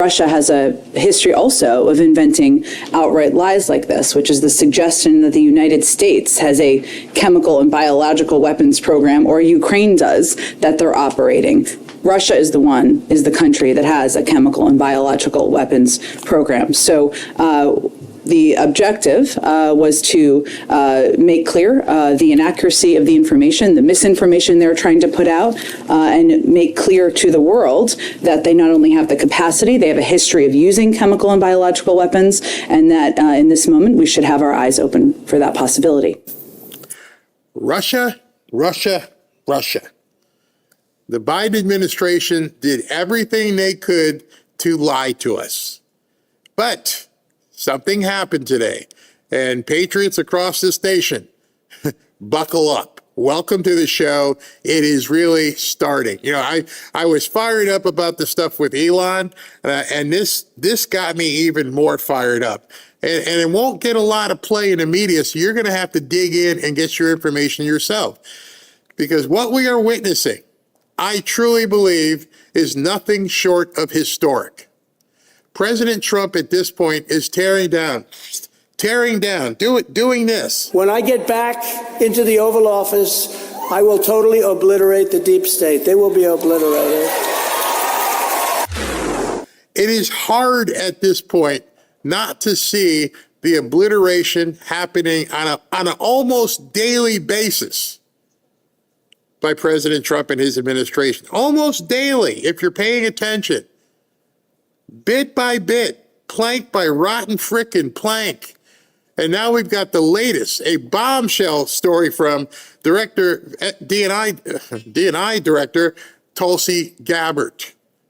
Russia has a history also of inventing outright lies like this, which is the suggestion that the United States has a chemical and biological weapons program, or Ukraine does, that they're operating. Russia is the country that has a chemical and biological weapons program. So the objective was to make clear the inaccuracy of the information, the misinformation they're trying to put out, and make clear to the world that they not only have the capacity, they have a history of using chemical and biological weapons, and that in this moment we should have our eyes open for that possibility. Russia, Russia, Russia. The Biden administration did everything they could to lie to us. But something happened today, and patriots across the station, buckle up. Welcome to the show. It is really starting. You know, I was fired up about the stuff with Elon, and this got me even more fired up. And it won't get a lot of play in the media, so you're going to have to dig in and get your information yourself. Because what we are witnessing, I truly believe, is nothing short of historic. President Trump at this point is tearing down, doing this. When I get back into the Oval Office, I will totally obliterate the deep state. They will be obliterated. It is hard at this point not to see the obliteration happening on an almost daily basis by President Trump and his administration. Almost daily, if you're paying attention. Bit by bit, plank by rotten frickin' plank. And now we've got the latest, a bombshell story from DNI Director Tulsi Gabbard.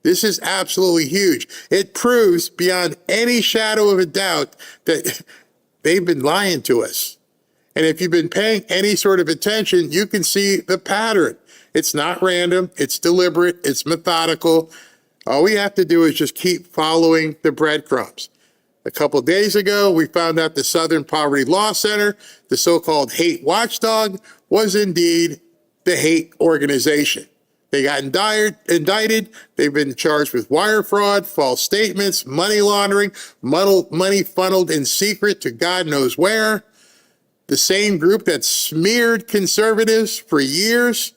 This is absolutely huge. It proves beyond any shadow of a doubt that they've been lying to us. And if you've been paying any sort of attention, you can see the pattern. It's not random, it's deliberate, it's methodical. All we have to do is just keep following the breadcrumbs. A couple of days ago, we found out the Southern Poverty Law Center, the so-called hate watchdog, was indeed the hate organization. They got indicted. They've been charged with wire fraud, false statements, money laundering, money funneled in secret to God knows where. The same group that smeared conservatives for years,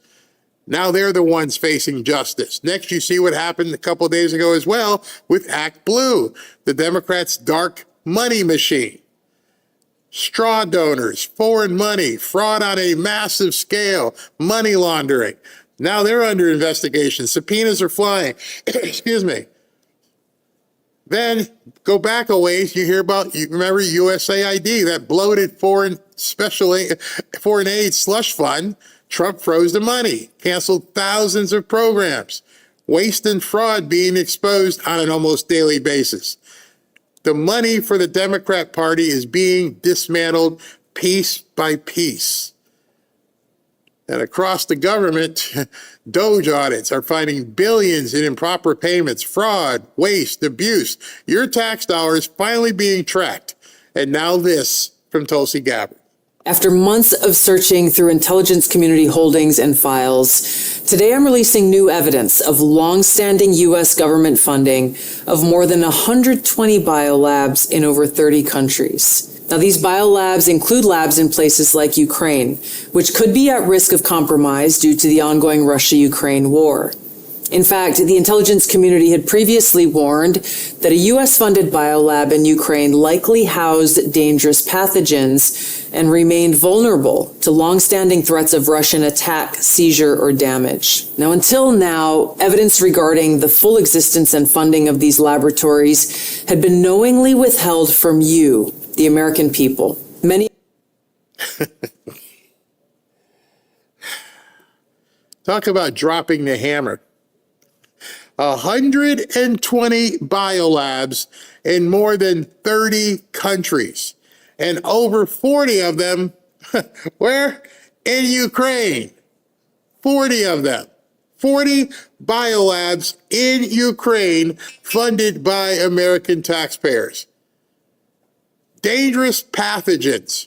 now they're the ones facing justice. Next, you see what happened a couple of days ago as well with Act Blue, the Democrats' dark money machine. Straw donors, foreign money, fraud on a massive scale, money laundering. Now they're under investigation. Subpoenas are flying. Excuse me. Then go back a ways. You remember USAID, that bloated foreign aid slush fund. Trump froze the money, canceled thousands of programs, waste and fraud being exposed on an almost daily basis. The money for the Democrat Party is being dismantled piece by piece. And across the government, DOJ audits are finding billions in improper payments, fraud, waste, abuse. Your tax dollars finally being tracked. And now this from Tulsi Gabbard. After months of searching through intelligence community holdings and files, today I'm releasing new evidence of long-standing U.S. government funding of more than 120 biolabs in over 30 countries. Now, these biolabs include labs in places like Ukraine, which could be at risk of compromise due to the ongoing Russia-Ukraine war. In fact, the intelligence community had previously warned that a U.S.-funded biolab in Ukraine likely housed dangerous pathogens and remained vulnerable to long-standing threats of Russian attack, seizure, or damage. Now, until now, evidence regarding the full existence and funding of these laboratories had been knowingly withheld from you, the American people. Many Talk about dropping the hammer. 120 biolabs in more than 30 countries, and over 40 of them, where? In Ukraine. 40 of them. 40 biolabs in Ukraine funded by American taxpayers. Dangerous pathogens,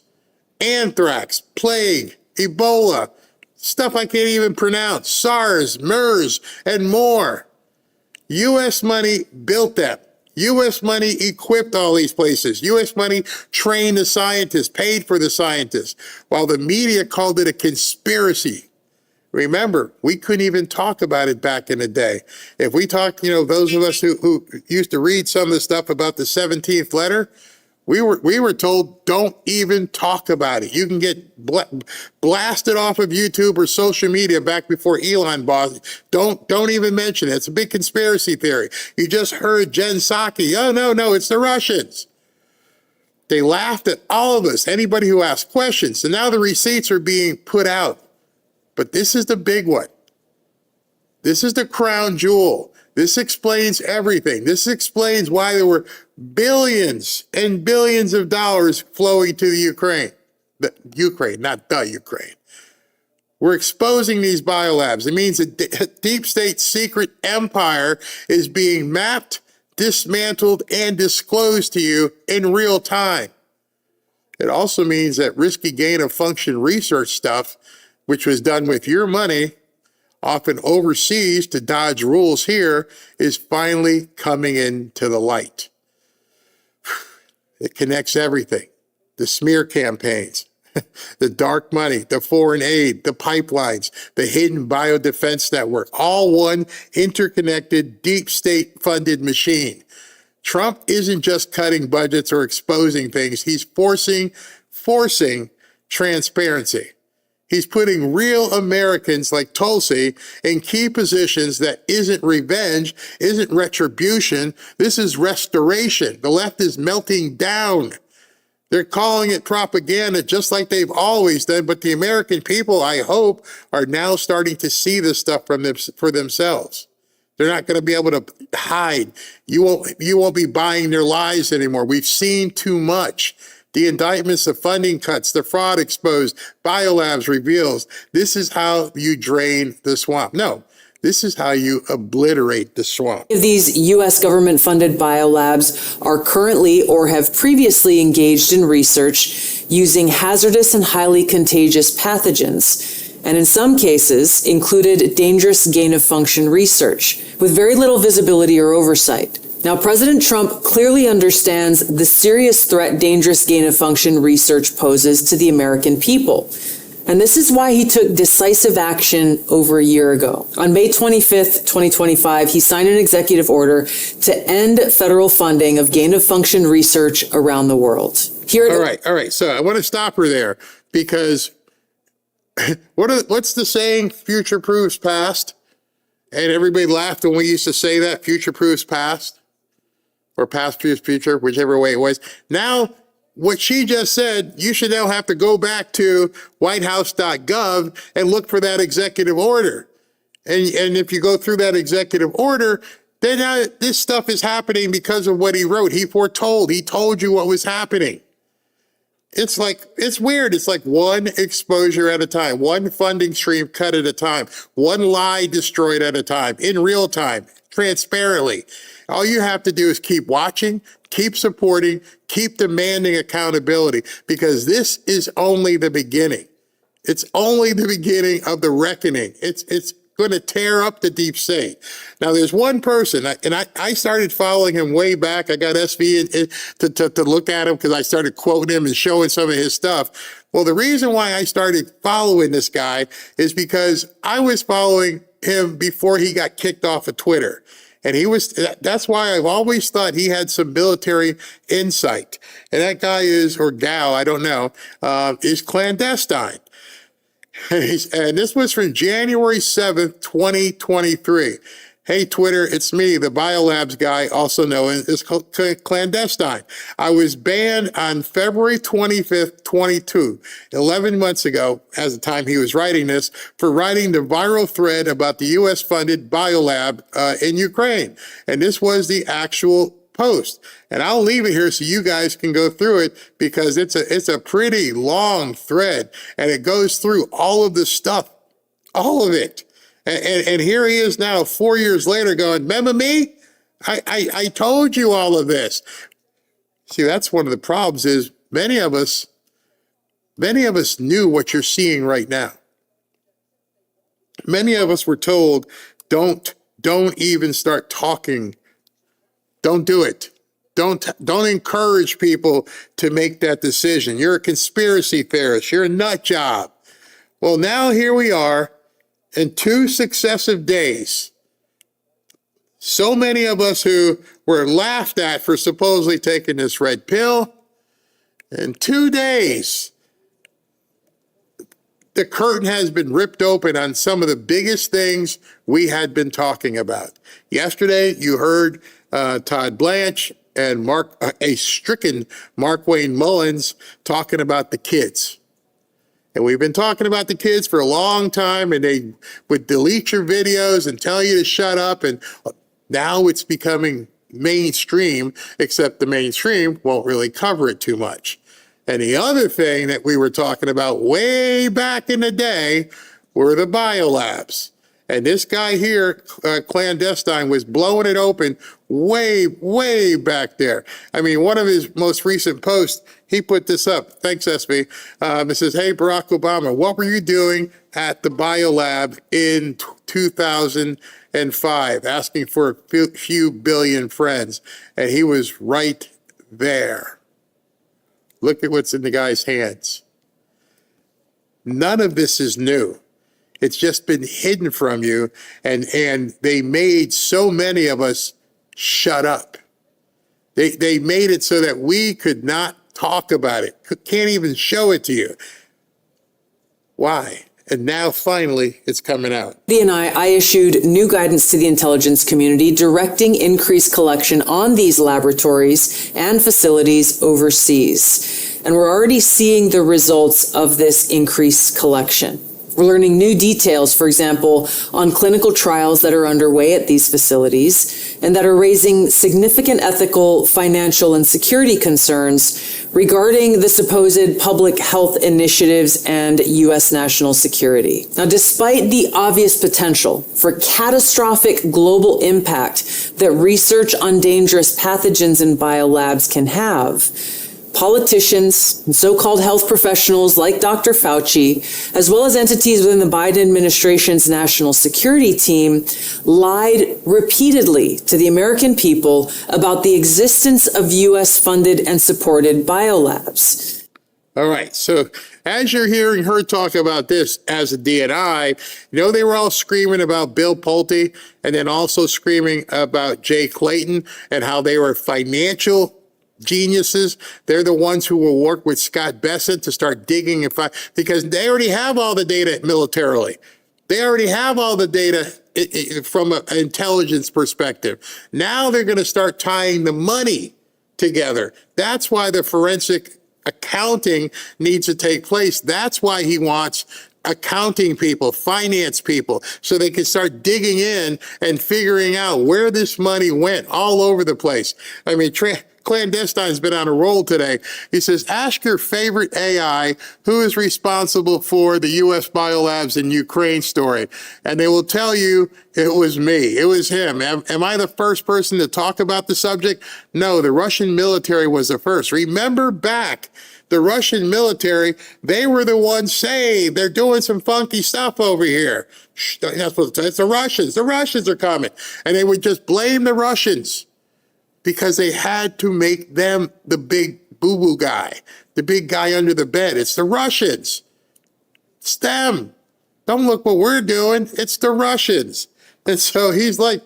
anthrax, plague, Ebola, stuff I can't even pronounce, SARS, MERS, and more. U.S. money built them. U.S. money equipped all these places. U.S. money trained the scientists, paid for the scientists, while the media called it a conspiracy. Remember, we couldn't even talk about it back in the day. If we talked, those of us who used to read some of the stuff about the 17th letter, we were told, don't even talk about it. You can get blasted off of YouTube or social media back before Elon bought it. Don't even mention it. It's a big conspiracy theory. You just heard Jen Psaki. Oh, no, it's the Russians. They laughed at all of us, anybody who asked questions. And now the receipts are being put out. But this is the big one. This is the crown jewel. This explains everything. This explains why there were billions and billions of dollars flowing to the Ukraine. The Ukraine, not the Ukraine. We're exposing these biolabs. It means a deep state secret empire is being mapped, dismantled, and disclosed to you in real time. It also means that risky gain of function research stuff, which was done with your money, often overseas to dodge rules here, is finally coming into the light. It connects everything. The smear campaigns, the dark money, the foreign aid, the pipelines, the hidden biodefense network, all one interconnected, deep state funded machine. Trump isn't just cutting budgets or exposing things. He's forcing transparency. He's putting real Americans like Tulsi in key positions that isn't revenge, isn't retribution. This is restoration. The left is melting down. They're calling it propaganda just like they've always done. But the American people, I hope, are now starting to see this stuff for themselves. They're not going to be able to hide. You won't be buying their lies anymore. We've seen too much. The indictments, the funding cuts, the fraud exposed, Biolabs reveals. This is how you drain the swamp. No, this is how you obliterate the swamp. These U.S. government-funded biolabs are currently or have previously engaged in research using hazardous and highly contagious pathogens, and in some cases included dangerous gain-of-function research with very little visibility or oversight. Now, President Trump clearly understands the serious threat dangerous gain-of-function research poses to the American people. And this is why he took decisive action over a year ago. On May 25th, 2025, he signed an executive order to end federal funding of gain-of-function research around the world. All right. So I want to stop her there because what's the saying? Future proofs past. And everybody laughed when we used to say that, future proofs past. Or past proofs future, whichever way it was. Now, what she just said, you should now have to go back to whitehouse.gov and look for that executive order. And if you go through that executive order, then this stuff is happening because of what he wrote. He foretold. He told you what was happening. It's weird. It's like one exposure at a time, one funding stream cut at a time, one lie destroyed at a time, in real time, transparently. All you have to do is keep watching, keep supporting, keep demanding accountability, because this is only the beginning. It's only the beginning of the reckoning. It's going to tear up the deep state. Now, there's one person, and I started following him way back. I got SV to look at him because I started quoting him and showing some of his stuff. Well, the reason why I started following this guy is because I was following him before he got kicked off of Twitter. And that's why I've always thought he had some military insight. And that guy or gal, I don't know, is clandestine. And this was from January 7th, 2023. Hey, Twitter, it's me, the Biolabs guy, also known as clandestine. I was banned on February 25th, 22, 11 months ago, as the time he was writing this, for writing the viral thread about the U.S.-funded biolab in Ukraine. And this was the actual post. And I'll leave it here so you guys can go through it, because it's a pretty long thread, and it goes through all of the stuff, all of it. And here he is now 4 years later going, remember me? I told you all of this. See, that's one of the problems is many of us knew what you're seeing right now. Many of us were told, don't even start talking Don't do it. Don't encourage people to make that decision. You're a conspiracy theorist. You're a nut job. Well, now here we are in 2 successive days. So many of us who were laughed at for supposedly taking this red pill, in 2 days, the curtain has been ripped open on some of the biggest things we had been talking about. Yesterday, you heard Todd Blanche and a stricken Mark Wayne Mullins talking about the kids. And we've been talking about the kids for a long time, and they would delete your videos and tell you to shut up. And now it's becoming mainstream, except the mainstream won't really cover it too much. And the other thing that we were talking about way back in the day were the biolabs. And this guy here, clandestine, was blowing it open way, way back there. I mean, one of his most recent posts, he put this up. Thanks, SB. It says, hey, Barack Obama, what were you doing at the biolab in 2005? Asking for a few billion friends. And he was right there. Look at what's in the guy's hands. None of this is new. It's just been hidden from you, and they made so many of us shut up. They made it so that we could not talk about it, can't even show it to you. Why? And now finally it's coming out. I issued new guidance to the intelligence community directing increased collection on these laboratories and facilities overseas. And we're already seeing the results of this increased collection. We're learning new details, for example, on clinical trials that are underway at these facilities and that are raising significant ethical, financial, and security concerns regarding the supposed public health initiatives and U.S. national security. Now, despite the obvious potential for catastrophic global impact that research on dangerous pathogens in biolabs can have, politicians and so-called health professionals like Dr. Fauci, as well as entities within the Biden administration's national security team, lied repeatedly to the American people about the existence of U.S.-funded and supported biolabs. All right, so as you're hearing her talk about this as a DNI, they were all screaming about Bill Pulte and then also screaming about Jay Clayton and how they were financial geniuses. They're the ones who will work with Scott Bessent to start digging and find, because they already have all the data militarily. They already have all the data from an intelligence perspective. Now they're going to start tying the money together. That's why the forensic accounting needs to take place. That's why he wants accounting people, finance people, so they can start digging in and figuring out where this money went all over the place. I mean, Clandestine's been on a roll today. He says, ask your favorite AI who is responsible for the U.S. biolabs in Ukraine story. And they will tell you it was me. It was him. Am I the first person to talk about the subject? No, the Russian military was the first. Remember back, the Russian military, they were the ones saying they're doing some funky stuff over here. Shh, you're not supposed to. It's the Russians. The Russians are coming. And they would just blame the Russians, because they had to make them the big boo-boo guy, the big guy under the bed. It's the Russians. It's them. Don't look what we're doing. It's the Russians. And so he's like,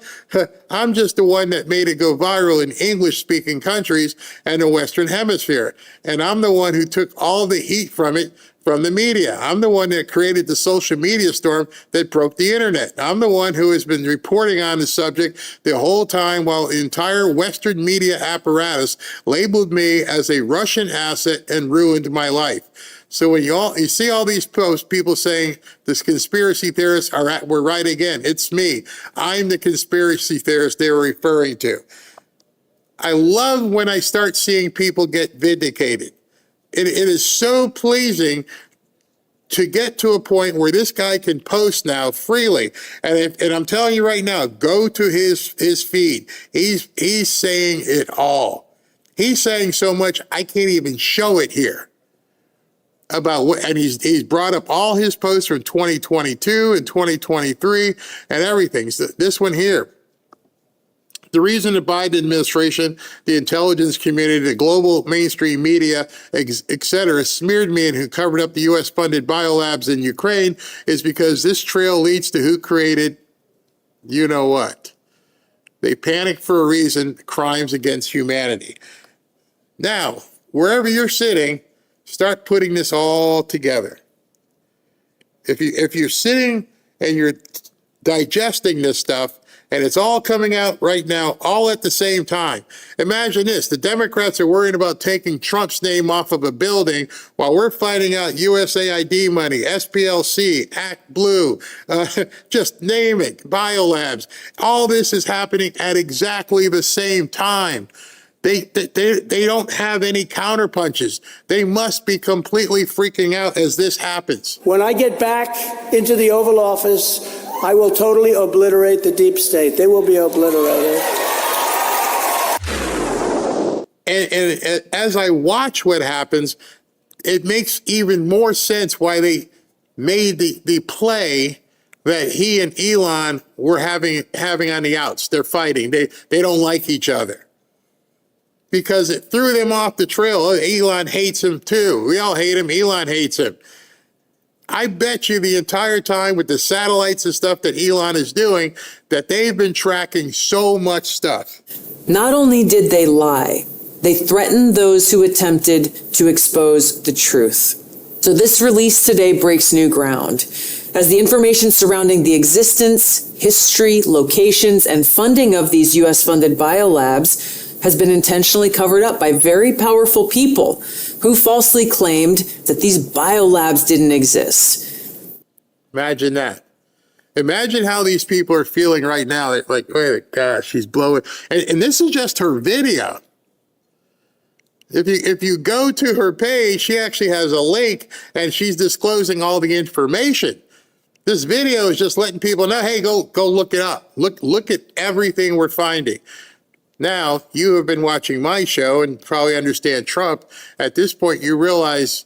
I'm just the one that made it go viral in English-speaking countries and the Western Hemisphere. And I'm the one who took all the heat from it from the media. I'm the one that created the social media storm that broke the internet. I'm the one who has been reporting on the subject the whole time, while the entire Western media apparatus labeled me as a Russian asset and ruined my life. So when you see all these posts, people saying this conspiracy theorists were right again. It's me. I'm the conspiracy theorist they were referring to. I love when I start seeing people get vindicated. It is so pleasing to get to a point where this guy can post now freely. And I'm telling you right now, go to his feed. He's saying it all. He's saying so much, I can't even show it here. About what, and he's brought up all his posts from 2022 and 2023 and everything. So this one here, the reason the Biden administration, the intelligence community, the global mainstream media, et cetera, smeared me and who covered up the U.S. funded biolabs in Ukraine is because this trail leads to who created you know what. They panic for a reason, crimes against humanity. Now, wherever you're sitting, start putting this all together. If you're sitting and you're digesting this stuff, and it's all coming out right now, all at the same time. Imagine this, the Democrats are worried about taking Trump's name off of a building while we're fighting out USAID money, SPLC, Act Blue, just name it, Biolabs. All this is happening at exactly the same time. They don't have any counterpunches. They must be completely freaking out as this happens. When I get back into the Oval Office, I will totally obliterate the deep state. They will be obliterated. And as I watch what happens, it makes even more sense why they made the play that he and Elon were having on the outs. They're fighting. They don't like each other. Because it threw them off the trail. Oh, Elon hates him too. We all hate him. Elon hates him. I bet you the entire time with the satellites and stuff that Elon is doing, that they've been tracking so much stuff. Not only did they lie, they threatened those who attempted to expose the truth. So this release today breaks new ground, as the information surrounding the existence, history, locations, and funding of these U.S.-funded biolabs has been intentionally covered up by very powerful people who falsely claimed that these biolabs didn't exist. Imagine that. Imagine how these people are feeling right now. They're like, oh gosh, she's blowing. And this is just her video. If you go to her page, she actually has a link and she's disclosing all the information. This video is just letting people know, hey, go look it up. Look at everything we're finding. Now, you have been watching my show and probably understand Trump. At this point, you realize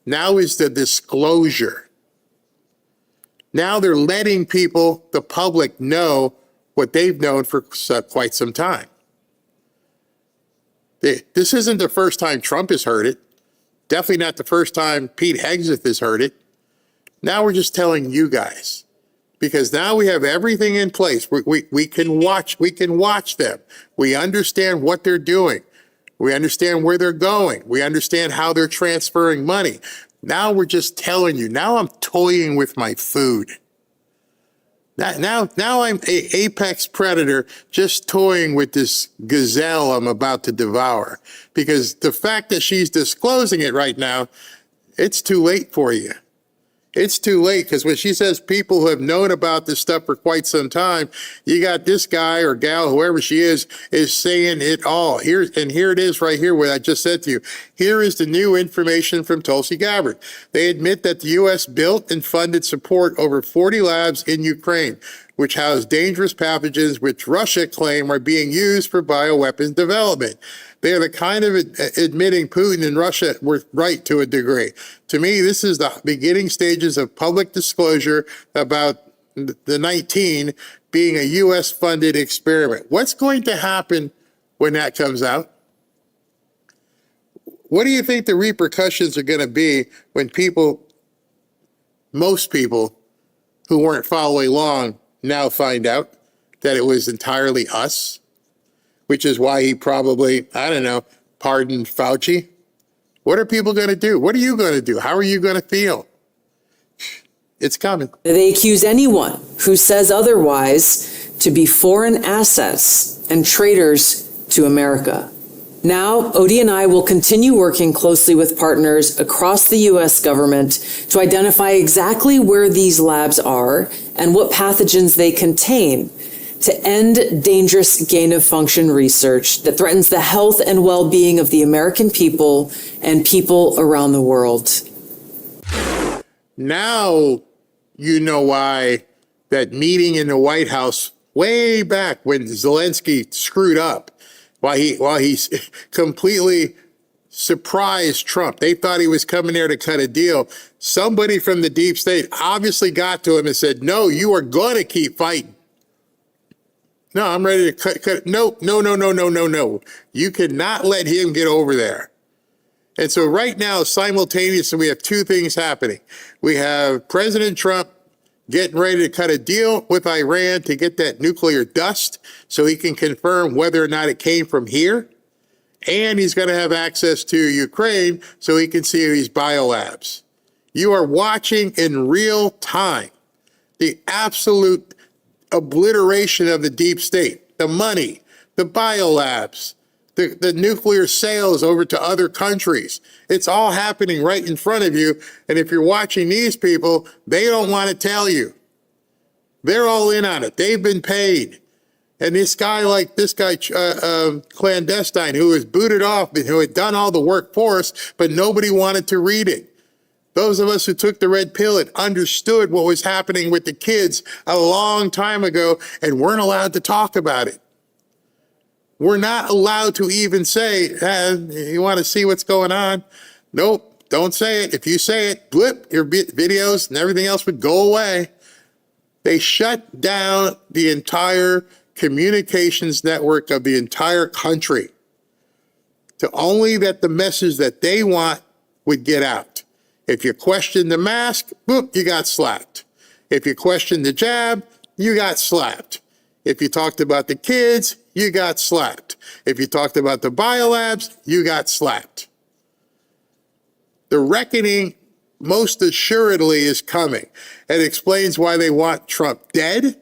now is the disclosure. Now they're letting people, the public, know what they've known for quite some time. This isn't the first time Trump has heard it. Definitely not the first time Pete Hegseth has heard it. Now we're just telling you guys. Because now we have everything in place. We can watch them. We understand what they're doing. We understand where they're going. We understand how they're transferring money. Now we're just telling you. Now I'm toying with my food. Now I'm an apex predator just toying with this gazelle I'm about to devour. Because the fact that she's disclosing it right now, it's too late for you. It's too late, because when she says people who have known about this stuff for quite some time, you got this guy or gal, whoever she is saying it all. Here it is right here, what I just said to you. Here is the new information from Tulsi Gabbard. They admit that the U.S. built and funded support over 40 labs in Ukraine, which house dangerous pathogens which Russia claim are being used for bioweapons development. They are the kind of admitting Putin and Russia were right to a degree. To me, this is the beginning stages of public disclosure about the 19 being a U.S.-funded experiment. What's going to happen when that comes out? What do you think the repercussions are going to be when most people who weren't following along now find out that it was entirely us? Which is why he probably, I don't know, pardoned Fauci. What are people going to do? What are you going to do? How are you going to feel? It's coming. They accuse anyone who says otherwise to be foreign assets and traitors to America. Now, Odie and I will continue working closely with partners across the U.S. government to identify exactly where these labs are and what pathogens they contain, to end dangerous gain-of-function research that threatens the health and well-being of the American people and people around the world. Now you know why that meeting in the White House way back when Zelensky screwed up, while he completely surprised Trump. They thought he was coming there to cut a deal. Somebody from the deep state obviously got to him and said, no, you are going to keep fighting. No, I'm ready to cut. No, no, no, no, no, no, no. You cannot let him get over there. And so right now, simultaneously, we have two things happening. We have President Trump getting ready to cut a deal with Iran to get that nuclear dust so he can confirm whether or not it came from here. And he's going to have access to Ukraine so he can see these biolabs. You are watching in real time the absolute obliteration of the deep state, the money, the biolabs, the nuclear sales over to other countries. It's all happening right in front of you. And if you're watching these people, they don't want to tell you. They're all in on it. They've been paid. And this guy, clandestine, who was booted off, who had done all the work for us, but nobody wanted to read it. Those of us who took the red pill and understood what was happening with the kids a long time ago and weren't allowed to talk about it. We're not allowed to even say, you want to see what's going on? Nope, don't say it. If you say it, blip, your videos and everything else would go away. They shut down the entire communications network of the entire country to only that the message that they want would get out. If you question the mask, boop, you got slapped. If you question the jab, you got slapped. If you talked about the kids, you got slapped. If you talked about the biolabs, you got slapped. The reckoning most assuredly is coming. It explains why they want Trump dead,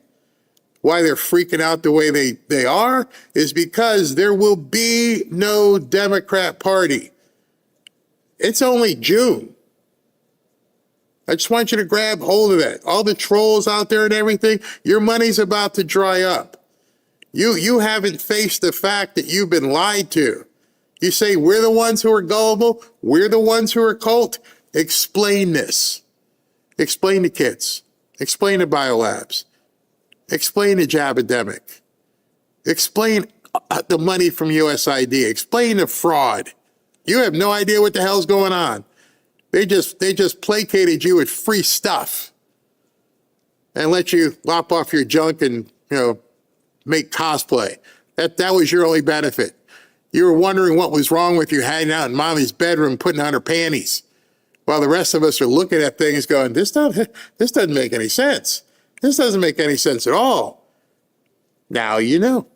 why they're freaking out the way they are, is because there will be no Democrat Party. It's only June. I just want you to grab hold of that. All the trolls out there and everything, your money's about to dry up. You haven't faced the fact that you've been lied to. You say, we're the ones who are gullible. We're the ones who are cult. Explain this. Explain to kids. Explain to biolabs. Explain the jabademic. Explain the money from USID. Explain the fraud. You have no idea what the hell's going on. They just placated you with free stuff and let you lop off your junk and, make cosplay. That was your only benefit. You were wondering what was wrong with you hanging out in mommy's bedroom, putting on her panties, while the rest of us are looking at things going, this doesn't make any sense. This doesn't make any sense at all. Now you know.